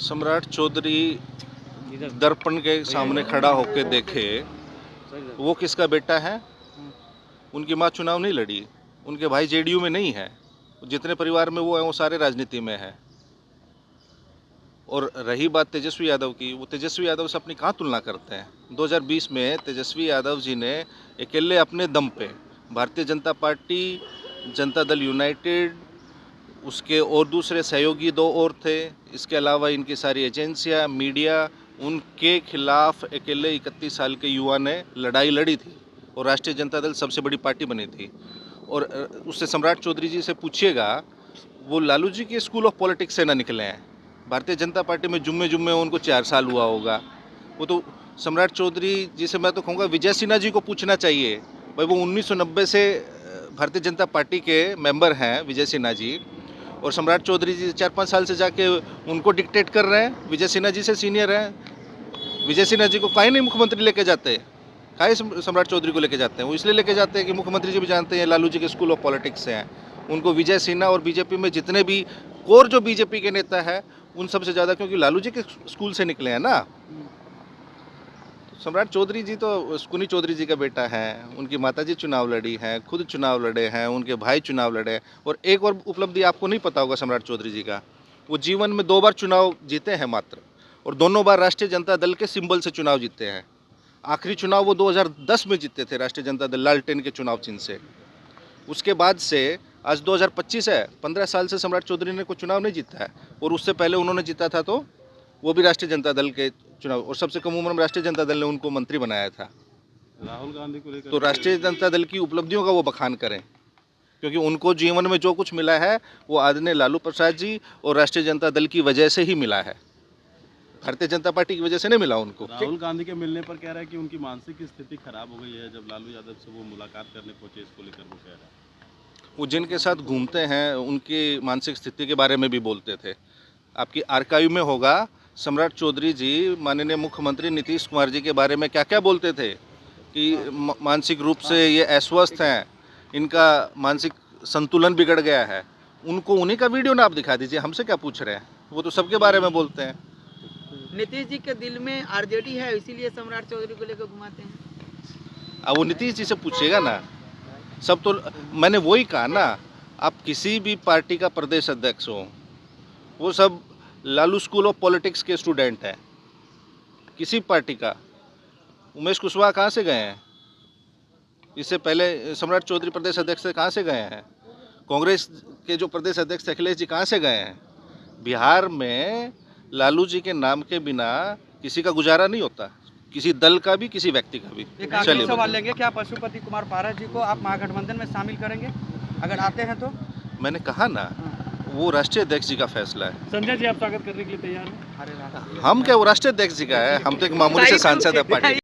सम्राट चौधरी दर्पण के सामने खड़ा होकर देखे वो किसका बेटा है। उनकी माँ चुनाव नहीं लड़ी, उनके भाई जेडीयू में नहीं है, जितने परिवार में वो है वो सारे राजनीति में है। और रही बात तेजस्वी यादव की, वो तेजस्वी यादव से अपनी कहाँ तुलना करते हैं। 2020 में तेजस्वी यादव जी ने अकेले अपने दम पे भारतीय जनता पार्टी, जनता दल यूनाइटेड, उसके और दूसरे सहयोगी दो और थे, इसके अलावा इनकी सारी एजेंसियां, मीडिया, उनके खिलाफ अकेले 31 साल के युवा ने लड़ाई लड़ी थी और राष्ट्रीय जनता दल सबसे बड़ी पार्टी बनी थी। और उससे सम्राट चौधरी जी से पूछिएगा, वो लालू जी के स्कूल ऑफ पॉलिटिक्स से ना निकले हैं। भारतीय जनता पार्टी में जुम्मे उनको 4 साल हुआ होगा। वो तो सम्राट चौधरी जी से मैं तो कहूँगा विजय सिन्हा जी को पूछना चाहिए। भाई वो 1990 से भारतीय जनता पार्टी के मेंबर हैं विजय सिन्हा जी, और सम्राट चौधरी जी 4-5 साल से जाके उनको डिक्टेट कर रहे हैं। विजय सिन्हा जी से सीनियर हैं। विजय सिन्हा जी को काहे नहीं मुख्यमंत्री लेके जाते, काहे सम्राट चौधरी को लेके जाते हैं? वो इसलिए लेके जाते हैं कि मुख्यमंत्री जी भी जानते हैं लालू जी के स्कूल ऑफ पॉलिटिक्स से हैं। उनको विजय सिन्हा और बीजेपी में जितने भी कोर जो बीजेपी के नेता है उन सबसे ज़्यादा, क्योंकि लालू जी के स्कूल से निकले हैं ना। सम्राट चौधरी जी तो स्कुनी चौधरी जी का बेटा है, उनकी माताजी चुनाव लड़ी हैं, खुद चुनाव लड़े हैं, उनके भाई चुनाव लड़े। और एक और उपलब्धि आपको नहीं पता होगा सम्राट चौधरी जी का, वो जीवन में 2 बार चुनाव जीते हैं मात्र, और दोनों बार राष्ट्रीय जनता दल के सिंबल से चुनाव जीते हैं। आखिरी चुनाव वो 2010 में जीते थे राष्ट्रीय जनता दल लालटेन के चुनाव चिन्ह से। उसके बाद से आज 2025 है, 15 साल से सम्राट चौधरी ने कोई चुनाव नहीं जीता है। और उससे पहले उन्होंने जीता था तो वो भी राष्ट्रीय जनता दल के चुनाव, और सबसे कम उम्र में राष्ट्रीय जनता दल ने उनको मंत्री बनाया था। राहुल गांधी को लेकर तो राष्ट्रीय जनता दल की उपलब्धियों का वो बखान करें, क्योंकि उनको जीवन में जो कुछ मिला है वो आदरणीय लालू प्रसाद जी और राष्ट्रीय जनता दल की वजह से ही मिला है, भारतीय जनता पार्टी की वजह से नहीं मिला उनको। राहुल गांधी के मिलने पर कह रहा है कि उनकी मानसिक स्थिति खराब हो गई है। जब लालू यादव से वो मुलाकात करने पहुंचे, इसको लेकर वो कह रहा है। वो जिनके साथ घूमते हैं उनकी मानसिक स्थिति के बारे में भी बोलते थे। आपकी आर्काइव में होगा, सम्राट चौधरी जी माननीय मुख्यमंत्री नीतीश कुमार जी के बारे में क्या क्या बोलते थे कि मानसिक रूप से ये अस्वस्थ हैं, इनका मानसिक संतुलन बिगड़ गया है। उनको उन्हीं का वीडियो ना आप दिखा दीजिए, हमसे क्या पूछ रहे हैं? वो तो सबके बारे में बोलते हैं। नीतीश जी के दिल में आरजेडी है, इसीलिए सम्राट चौधरी को लेकर घुमाते हैं। अब वो नीतीश जी से पूछिएगा ना। सब तो मैंने वही कहा ना, आप किसी भी पार्टी का प्रदेश अध्यक्ष हो, वो सब लालू स्कूल ऑफ पॉलिटिक्स के स्टूडेंट हैं। किसी पार्टी का उमेश कुशवाहा कहाँ से गए हैं? इससे पहले सम्राट चौधरी प्रदेश अध्यक्ष से कहाँ से गए हैं? कांग्रेस के जो प्रदेश अध्यक्ष अखिलेश जी कहाँ से गए हैं? बिहार में लालू जी के नाम के बिना किसी का गुजारा नहीं होता, किसी दल का भी, किसी व्यक्ति का भी। एक आखिरी सवाल लेंगे, क्या पशुपति कुमार पारस जी को आप महागठबंधन में शामिल करेंगे अगर आते हैं तो? मैंने कहा ना, वो राष्ट्रीय अध्यक्ष जी का फैसला है। संजय जी, आप स्वागत करने के लिए तैयार हैं? अरे हम क्या, वो राष्ट्रीय अध्यक्ष जी का है, हम तो एक मामूली से सांसद है पार्टी।